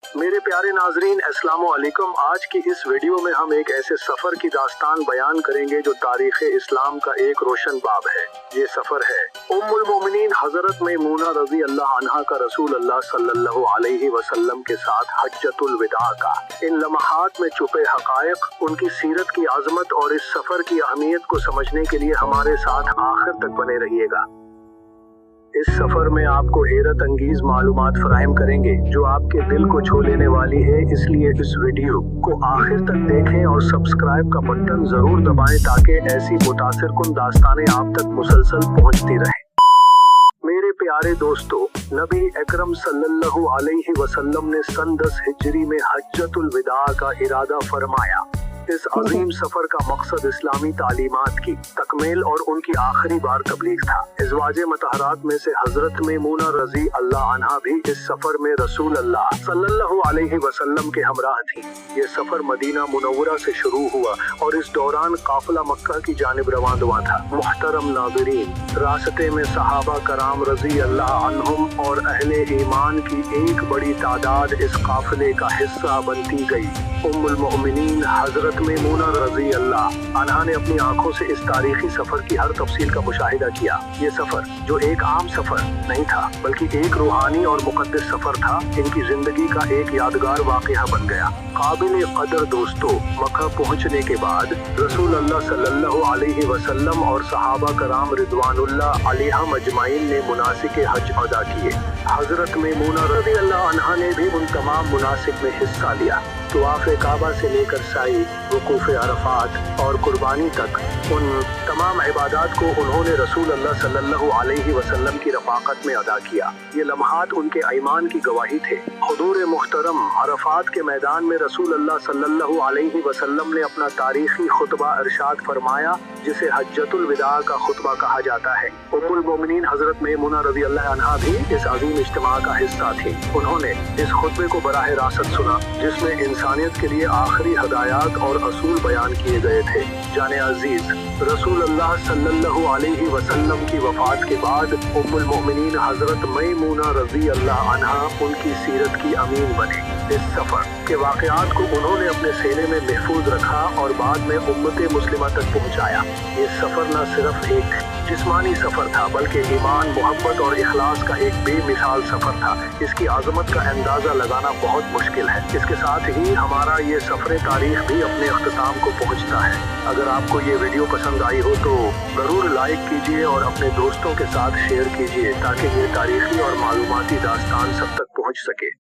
मेरे प्यारे नाजरीन, अस्सलामु अलैकुम। आज की इस वीडियो में हम एक ऐसे सफर की दास्तान बयान करेंगे जो तारीख इस्लाम का एक रोशन बाब है। ये सफर है उम्मुल मोमिनीन हजरत मैमूना रजी अल्लाह अन्हा का रसूल अल्लाह सल्लल्लाहु अलैहि वसल्लम के साथ हज्जतुल विदा का। इन लम्हात में छुपे हकायक, उनकी सीरत की आजमत और इस सफर की अहमियत को समझने के लिए हमारे साथ आखिर तक बने रहिएगा। इस सफर में आपको हैरत अंगीज मालूमात फराहम करेंगे जो आपके दिल को छू लेने वाली है, इसलिए इस वीडियो को आखिर तक देखें और सब्सक्राइब का बटन जरूर दबाएं ताकि ऐसी मुतासिर कुन दास्तानें आप तक मुसलसल पहुंचती रहें। मेरे प्यारे दोस्तों, नबी अकरम सल्लल्लाहु अलैहि वसल्लम ने सन 10 हिजरी में हज्जतुल विदा का इरादा फरमाया। इस अजीम सफर का मकसद इस्लामी तालीमात की तकमील और उनकी आखिरी बार तबलीग था। इज़वाजे मतहरात में से हजरत मैमूना रजी अल्लाह अन्हा भी इस सफर में रसूल अल्लाह सल्लल्लाहु अलैहि वसल्लम के हमराह थी। ये सफर मदीना मुनव्वरा से शुरू हुआ और इस दौरान काफिला मक्का की जानिब रवान हुआ था। मुहतरम नाज़रीन, रास्ते में सहाबा कराम रजी अल्लाह अन्हुम और अहले ईमान की एक बड़ी तादाद इस काफिले का हिस्सा बनती गई। उम्मुल मोमिनीन हजरत मैमूना रजी अल्लाह अन्हा ने अपनी आंखों से इस तारीखी सफर की हर तफसील का मुशाहिदा किया। ये सफर जो एक आम सफर नहीं था बल्कि एक रूहानी और मुकद्दस सफर था, इनकी जिंदगी का एक यादगार वाक़या बन गया। काबिल कदर दोस्तों, मक्का पहुंचने के बाद रसूल अल्लाह सल्लल्लाहु अलैहि वसल्लम और सहाबा कराम रिदवानुल्लाह अलैहिम अजमाइन ने मुनासिक हज अदा किए। हजरत मैमूना रजी अल्लाह अन्हा ने भी उन तमाम मुनासिक में हिस्सा लिया। तवाफ़े काबा से लेकर साई, वकूफ़े अरफात और कुर्बानी तक उन तमाम इबादत को उन्होंने रसूल अल्लाह सल्लल्लाहु अलैहि वसल्लम की रफ़ाकत में अदा किया। ये लम्हात उनके ईमान की गवाही थे। हुजूर मुहतरम अरफात के मैदान में रसूल अल्लाह सल्लल्लाहु अलैहि वसल्लम ने अपना तारीखी खुतबा इरशाद फरमाया, जिसे हज्जतुल विदा का खुतबा कहा जाता है। उम्मुल मोमिनीन हजरत मैमूना रज़ी अल्लाह अन्हा भी इस अज़ीम इज्तिमा का हिस्सा थी। उन्होंने इस खुतबे को बराह रासत सुना, जिसमें इंसानियत के लिए आखिरी हदायत और असूल बयान किए गए थे। जाने अजीज, रसूल अल्लाह सल्लल्लाहु अलैहि वसल्लम की वफात के बाद उम्मुल मोमिनीन हजरत मैमूना रज़ी अल्लाह अन्हा उनकी सीरत की अमीन बने। इस सफर के वाक़यात को उन्होंने अपने सीने में महफूज रखा और बाद में उम्मत मुस्लिमा तक पहुँचाया। ये सफर न सिर्फ एक जिस्मानी सफर था बल्कि ईमान, मोहब्बत और इखलास का एक बेमिसाल सफर था। इसकी आज़मत का अंदाज़ा लगाना बहुत मुश्किल है। इसके साथ ही हमारा ये सफर तारीख भी अपने अख्तिताम को पहुँचता है। अगर आपको ये वीडियो पसंद आई हो तो ज़रूर लाइक कीजिए और अपने दोस्तों के साथ शेयर कीजिए ताकि ये तारीखी और मालूमाती दास्तान सब तक पहुँच सके।